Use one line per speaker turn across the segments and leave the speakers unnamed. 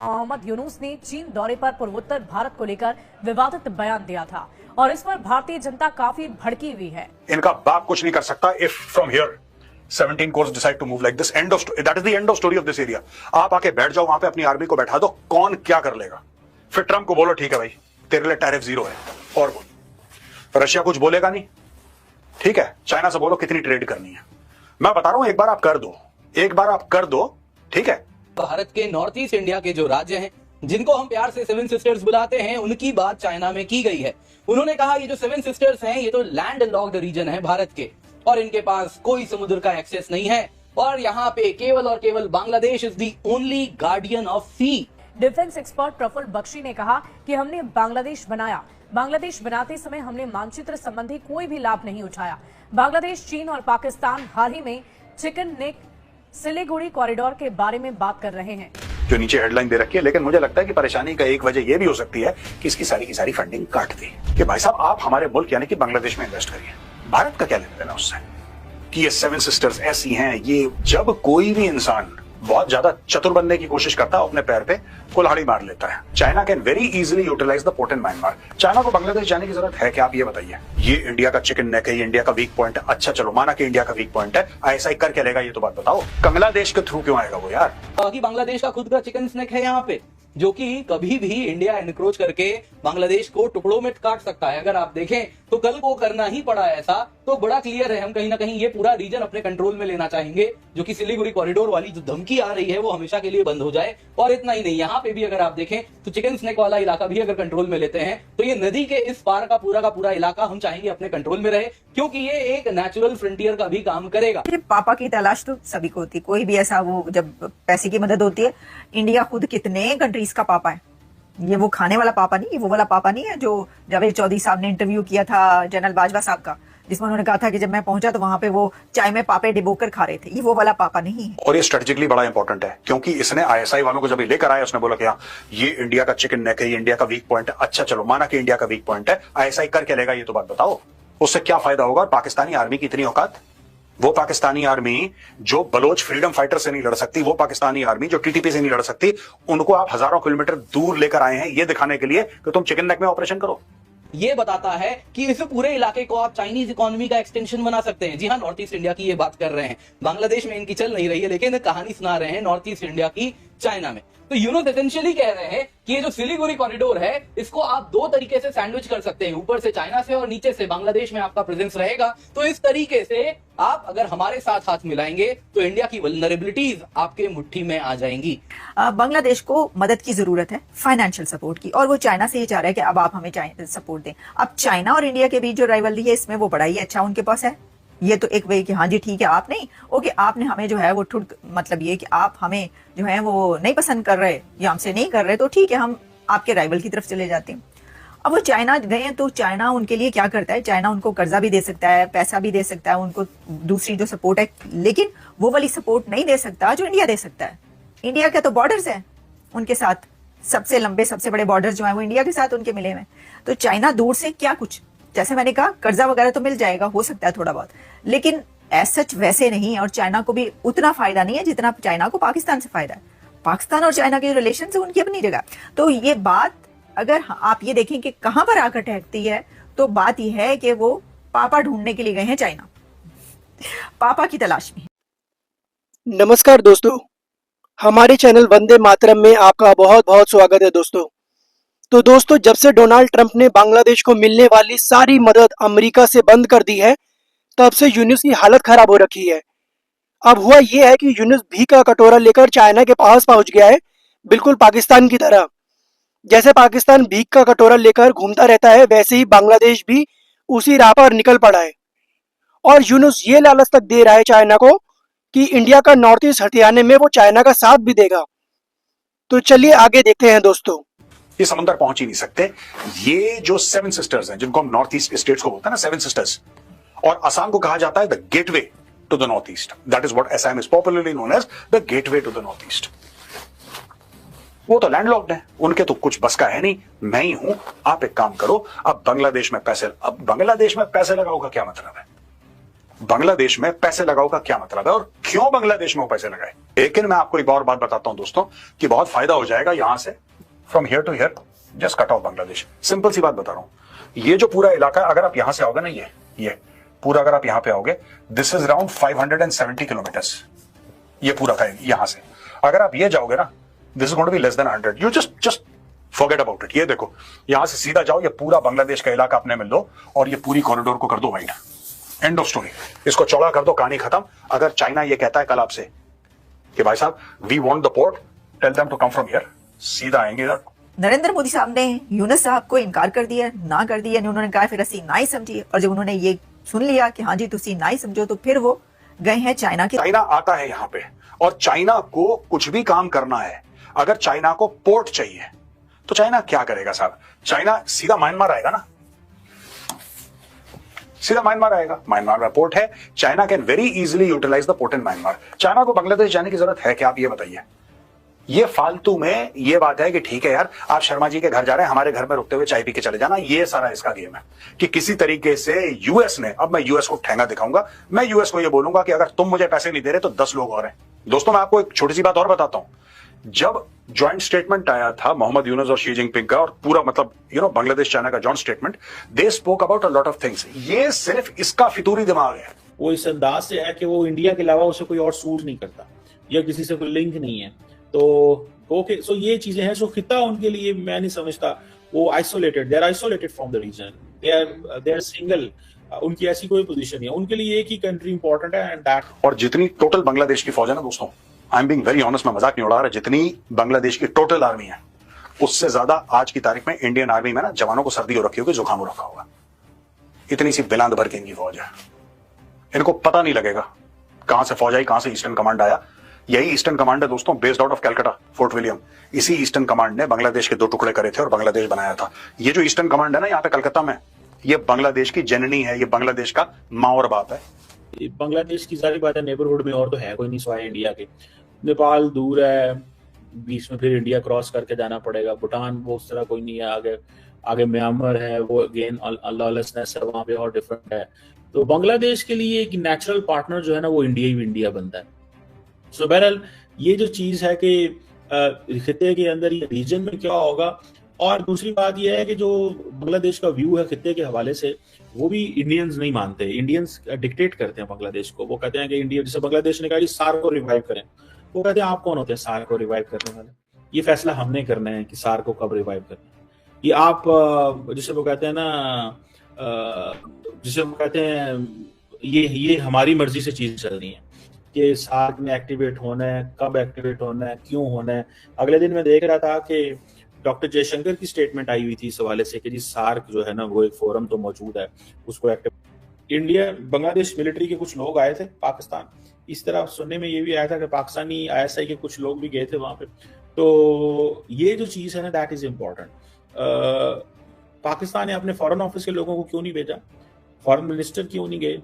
मोहम्मद यूनुस ने चीन दौरे पर पूर्वोत्तर भारत को लेकर विवादित बयान दिया था और इस पर भारतीय जनता काफी भड़की हुई है।
इनका बाप कुछ नहीं कर सकता if from here 17 course decide to move like this. And of that is the end of story of this area. आप आके बैठ जाओ वहां पे, अपनी आर्मी को बैठा दो, कौन क्या कर लेगा। फिर ट्रम्प को बोलो ठीक है भाई तेरे लिए टैरिफ 0 है, और बोल। रशिया कुछ बोलेगा नहीं, ठीक है। चाइना से बोलो कितनी ट्रेड करनी है। मैं बता रहा हूं एक बार आप कर दो, एक बार आप कर दो, ठीक है।
भारत के नॉर्थ ईस्ट इंडिया के जो राज्य हैं, जिनको हम प्यार से 7 सिस्टर्स बुलाते हैं, उनकी बात चाइना में की गई है। उन्होंने कहा ये जो 7 सिस्टर्स हैं ये तो लैंड लॉक्ड रीजन है भारत के, और इनके पास कोई समुद्र का एक्सेस नहीं है, और यहाँ पे केवल और केवल Bangladesh is the only guardian of sea.
Defence expert Prafull Bakshi ने कहा कि हमने बांग्लादेश बनाया, बांग्लादेश बनाते समय हमने मानचित्र संबंधी कोई भी लाभ नहीं उठाया। बांग्लादेश, चीन और पाकिस्तान हाल ही में चिकन नेक सिलीगुड़ी कॉरिडोर के बारे में बात कर रहे हैं,
जो नीचे हेडलाइन दे रखी है। लेकिन मुझे लगता है कि परेशानी का एक वजह यह भी हो सकती है कि इसकी सारी की सारी फंडिंग काट दी कि भाई साहब आप हमारे मुल्क यानी कि बांग्लादेश में इन्वेस्ट करिए। भारत का क्या लेना देना उससे कि ये 7 सिस्टर्स ऐसी हैं। ये जब कोई भी इंसान बहुत ज्यादा चतुर बनने की कोशिश करता है, अपने पैर पे कुल्हाड़ी मार लेता है। China can very easily utilise the port in Myanmar. China को बांग्लादेश जाने की जरूरत है क्या, आप ये बताइए। ये इंडिया का चिकन नेक है, ये इंडिया का वीक पॉइंट है। अच्छा चलो माना कि इंडिया का वीक पॉइंट है, ऐसा ही करके लेगा, ये तो बात बताओ। बांग्लादेश के थ्रू क्यों आएगा वो यार।
बाकी बांग्लादेश का खुद का चिकन स्नैक है यहाँ पे, जो कि कभी भी इंडिया एनक्रोच करके बांग्लादेश को टुकड़ों में काट सकता है। अगर आप देखें तो कल को करना ही पड़ा ऐसा, तो बड़ा क्लियर है हम कहीं ना कहीं ये पूरा रीजन अपने कंट्रोल में लेना चाहेंगे, जो कि सिलीगुड़ी कॉरिडोर वाली जो धमकी आ रही है वो हमेशा के लिए बंद हो जाए। और इतना ही नहीं, यहाँ पे भी अगर आप देखें तो चिकन स्नैक वाला इलाका भी अगर कंट्रोल में लेते हैं तो ये नदी के इस पार का पूरा इलाका हम चाहेंगे अपने कंट्रोल में रहे, क्योंकि ये एक नेचुरल फ्रंटियर का भी काम करेगा।
पापा की तलाश तो सभी को होती है, कोई भी ऐसा वो जब पैसे की मदद होती है। इंडिया खुद कितने कंट्रीज का पापा है, ये वो खाने वाला पापा नहीं, ये वो वाला पापा नहीं है जो जावेद चौधरी साहब ने इंटरव्यू किया था जनरल बाजवा साहब का, जिसमें उन्होंने कहा था कि जब मैं पहुंचा तो वहां पे वो चाय में पापे डिबोकर खा रहे थे। ये वो वाला पापा नहीं है।
और ये स्ट्रेटेजिकली बड़ा इंपॉर्टेंट है, क्योंकि इसने आईएसआई वालों को जब लेकर आया, उसने बोला कि हाँ ये इंडिया का चिकन नेक है, ये इंडिया का वीक पॉइंट है। अच्छा चलो माना कि इंडिया का वीक पॉइंट है, आईएसआई करके लेगा, ये तो बात बताओ। उससे क्या फायदा होगा। पाकिस्तानी आर्मी की इतनी औकात, वो पाकिस्तानी आर्मी जो बलोच फ्रीडम फाइटर से नहीं लड़ सकती, वो पाकिस्तानी आर्मी जो टीटीपी से नहीं लड़ सकती, उनको आप हजारों किलोमीटर दूर लेकर आए हैं ये दिखाने के लिए कि तुम चिकन नेक में ऑपरेशन करो।
ये बताता है कि इस पूरे इलाके को आप चाइनीज इकोनॉमी का एक्सटेंशन बना सकते हैं। जी हाँ, नॉर्थ ईस्ट इंडिया की ये बात कर रहे हैं। बांग्लादेश में इनकी चल नहीं रही है, लेकिन कहानी सुना रहे हैं नॉर्थ ईस्ट इंडिया की चाइना में। तो यूनुस एसेंशियली कह रहे हैं कि ये जो सिलीगुड़ी कॉरिडोर है इसको आप 2 तरीके से सैंडविच कर सकते हैं, ऊपर से चाइना से और नीचे से बांग्लादेश में आपका प्रेजेंस रहेगा। तो इस तरीके से आप अगर हमारे साथ हाथ मिलाएंगे तो इंडिया की वल्नरेबिलिटीज आपके मुट्ठी में आ जाएंगी।
बांग्लादेश को मदद की जरूरत है, फाइनेंशियल सपोर्ट की, और वो चाइना से ये चाह रहा है कि अब आप हमें सपोर्ट दें। अब चाइना और इंडिया के बीच जो राइवलरी है इसमें वो बड़ा ही अच्छा उनके पास है। ये तो एक वे कि हाँ जी ठीक है, आप नहीं ओके, आपने हमें जो है वो मतलब ये कि आप हमें जो है वो नहीं पसंद कर रहे या हमसे नहीं कर रहे, तो ठीक है हम आपके राइवल की तरफ चले जाते हैं। अब वो चाइना गए तो चाइना उनके लिए क्या करता है, चाइना उनको कर्जा भी दे सकता है, पैसा भी दे सकता है, उनको दूसरी जो सपोर्ट है, लेकिन वो वाली सपोर्ट नहीं दे सकता जो इंडिया दे सकता है। इंडिया के तो बॉर्डर्स है उनके साथ, सबसे लंबे सबसे बड़े बॉर्डर जो है वो इंडिया के साथ उनके मिले हुए। तो चाइना दूर से क्या कुछ, जैसे मैंने कहा कर्जा वगैरह तो मिल जाएगा, हो सकता है थोड़ा बहुत, लेकिन ऐसा वैसे नहीं। और चाइना को भी उतना फायदा नहीं है जितना चाइना को पाकिस्तान से फायदा है। पाकिस्तान और चाइना के रिलेशन है उनकी अपनी जगह। तो ये बात अगर आप ये देखें कि कहां पर आकर ठहरती है, तो बात यह है कि वो पापा ढूंढने के लिए गए हैं चाइना, पापा की तलाश में।
नमस्कार दोस्तों, हमारे चैनल वंदे मातरम में आपका बहुत बहुत स्वागत है दोस्तों। तो दोस्तों, जब से डोनाल्ड ट्रंप ने बांग्लादेश को मिलने वाली सारी मदद अमेरिका से बंद कर दी है, तब से यूनुस की हालत खराब हो रखी है। अब हुआ यह है कि यूनुस भी का कटोरा लेकर चाइना के पास पहुंच गया है, बिल्कुल पाकिस्तान की तरह। जैसे पाकिस्तान भीख का कटोरा लेकर घूमता रहता है, वैसे ही बांग्लादेश भी उसी राह पर निकल पड़ा है। और यूनुस ये लालच तक दे रहा है चाइना को कि इंडिया का नॉर्थ ईस्ट हथियाने में वो चाइना का साथ भी देगा। तो चलिए आगे देखते हैं दोस्तों।
ये समंदर पहुंच ही नहीं सकते। ये जो 7 सिस्टर्स हैं, जिनको हम नॉर्थ ईस्ट स्टेट्स को बोलते हैं ना 7 सिस्टर्स, और असम को कहा जाता है the gateway to the north east. That is what Assam is popularly known as the gateway to the north east. वो तो लैंडलॉक्ड है, उनके तो कुछ बस का है नहीं। मैं ही हूं, आप एक काम करो, अब बांग्लादेश में पैसे लगाओ का क्या मतलब है। बांग्लादेश में पैसे लगाओ का क्या मतलब है और क्यों बांग्लादेश में वो पैसे लगाए। लेकिन मैं आपको एक और बात बताता हूं दोस्तों कि बहुत फायदा हो जाएगा यहां से, from here to here just cut off Bangladesh. Simple सी बात बता रहा हूं, ये जो पूरा इलाका अगर आप यहां से आओगे ना, ये पूरा अगर आप यहां पे आओगे, दिस इज अराउंड 570 किलोमीटर्स, ये पूरा का यहां से अगर आप ये जाओगे ना, this is going to be less than 100। You just forget about it. ये देखो यहां से सीधा जाओ, ये पूरा बांग्लादेश का इलाका अपने में लो और ये पूरी कॉरिडोर को कर दो वाइड। एंड ऑफ स्टोरी, इसको चौड़ा कर दो, कहानी खत्म। अगर चाइना ये कहता है कल आपसे कि भाई साहब we want the port, tell them to come from here, सीधा आएंगे इधर।
नरेंद्र मोदी साहब ने यूनुस साहब को इनकार कर दिया, ना कर दिया, उन्होंने कहा फिर असी ना ही समझिए। और जब उन्होंने ये सुन लिया कि हाँ जी तुसी ना ही समझो, तो फिर वो गए हैं चाइना के।
चाइना आता है यहाँ पे और चाइना को कुछ भी काम करना है, अगर चाइना को पोर्ट चाहिए तो चाइना क्या करेगा साहब? चाइना सीधा म्यांमार आएगा ना, सीधा म्यांमार आएगा। म्यांमार में पोर्ट है, China can very easily utilise the port in Myanmar. China को बांग्लादेश जाने की जरूरत है क्या, आप ये बताइए। ये फालतू में ये बात है कि ठीक है यार आप शर्मा जी के घर जा रहे हैं, हमारे घर में रुकते हुए चाय पी के चले जाना, ये सारा इसका गेम है कि किसी तरीके से यूएस ने, अब मैं यूएस को ठेंगा दिखाऊंगा, मैं यूएस को ये बोलूंगा कि अगर तुम मुझे पैसे नहीं दे रहे तो 10 लोग और हैं। दोस्तों मैं आपको एक छोटी सी बात और बताता हूं, जब ज्वाइंट स्टेटमेंट आया था मोहम्मद यूनुस और शी जिनपिंग का, और पूरा मतलब बांग्लादेश चाइना का joint statement, they spoke about a lot of things. ये सिर्फ इसका फितूरी दिमाग है।
वो इस अंदाज से है कि वो इंडिया के अलावा उसे कोई और सूट नहीं करता या किसी से कोई लिंक नहीं है। तो ओके, सो ये चीजें हैं। सो खिता उनके लिए मैं नहीं समझता वो isolated, they are isolated from the region, they are single. उनकी ऐसी कोई पोजीशन नहीं है, उनके लिए एक ही कंट्री इंपॉर्टेंट है एंड दैट।
और जितनी टोटल बांग्लादेश की फौज है ना दोस्तों, I am being very honest, मैं मजाक नहीं उड़ा रहा, जितनी बांग्लादेश की टोटल आर्मी है उससे ज्यादा आज की तारीख में इंडियन आर्मी में ना जवानों को सर्दी हो रखी होगी, जुकाम हो रखा होगा। इतनी सी बिलांद भर के इनकी फौज है, इनको पता नहीं लगेगा कहां से फौज आई, कहां से ईस्टर्न कमांड आया। यही ईस्टर्न कमांड है दोस्तों, based out of Calcutta, fort William. इसी ईस्टर्न कमांड ने बांग्लादेश के 2 टुकड़े करे थे और बांग्लादेश बनाया था। ये जो ईस्टर्न कमांड है ना यहाँ पे कलकत्ता में, ये बांग्लादेश की जननी है, ये बांग्लादेश का माँ और बाप है।
बांग्लादेश की सारी बात है नेबरहुड में, और तो है कोई नहीं सिवाय इंडिया के। नेपाल दूर है, बीच में फिर इंडिया क्रॉस करके जाना पड़ेगा। भूटान वो उस तरह कोई नहीं है, आगे आगे म्यांमार है, वो अगेन लॉलेसनेस है वहां पे और डिफरेंट है। तो बांग्लादेश के लिए एक नेचुरल पार्टनर जो है ना वो इंडिया बनता है। सो बहरहाल ये जो चीज है कि खिते के अंदर ये रीजन में क्या होगा। और दूसरी बात यह है कि जो बांग्लादेश का व्यू है खिते के हवाले से, वो भी इंडियंस नहीं मानते। इंडियंस डिक्टेट करते हैं बांग्लादेश को। वो कहते हैं कि इंडिया, जैसे बांग्लादेश ने कहा सार्क को रिवाइव करें, वो कहते हैं आप कौन होते हैं सार्क को रिवाइव करने वाले? ये फैसला हमने करना है कि सार्क को कब रिवाइव करना है। ये आप जिसे वो कहते हैं ना, जिसे वो कहते हैं ये हमारी मर्जी से चीज चल रही है कि सार्क में एक्टिवेट होना है, कब एक्टिवेट होना है, क्यों होना है। अगले दिन मैं देख रहा था कि डॉक्टर जयशंकर की स्टेटमेंट आई हुई थी इस हवाले से कि जी सार्क जो है ना वो एक फोरम तो मौजूद है, उसको एक्टिव। इंडिया बांग्लादेश मिलिट्री के कुछ लोग आए थे पाकिस्तान, इस तरह सुनने में ये भी आया था कि पाकिस्तानी ISI के कुछ लोग भी गए थे वहां पे। तो ये जो चीज है ना दैट इज इम्पोर्टेंट। पाकिस्तान ने अपने फॉरेन ऑफिस के लोगों को क्यों नहीं भेजा? फॉरेन मिनिस्टर क्यों नहीं गए?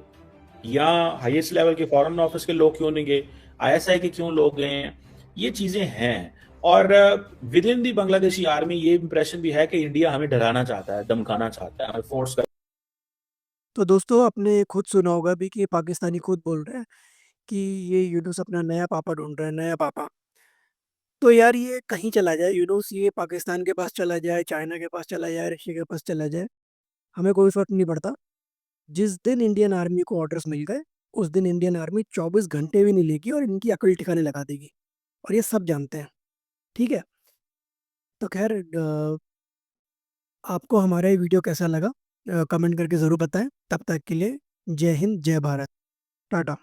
या हाईएस्ट लेवल के फॉरेन ऑफिस के लोग क्यों नहीं गए? ISI के क्यों लोग गए हैं? ये चीजें हैं। और with in the Bangladeshi army ये इंप्रेशन भी है कि इंडिया हमें डराना चाहता है, धमकाना चाहता है, हमें फोर्स कर।
तो दोस्तों आपने खुद सुना होगा भी कि पाकिस्तानी खुद बोल रहे हैं कि ये यूनुस अपना नया पापा ढूंढ रहा है, नया पापा। तो यार ये कहीं चला जाए यूनुस, ये पाकिस्तान के पास चला जाए, चाइना के पास चला जाए, रशिया के पास चला जाए, हमें कोई फर्क नहीं पड़ता। जिस दिन इंडियन आर्मी को ऑर्डर्स मिल गए उस दिन इंडियन आर्मी 24 घंटे भी नहीं लेगी और इनकी अकल ठिकाने लगा देगी, और ये सब जानते हैं। ठीक है, तो खैर आपको हमारा ये वीडियो कैसा लगा कमेंट करके ज़रूर बताएं। तब तक के लिए जय हिंद, जय भारत, टाटा।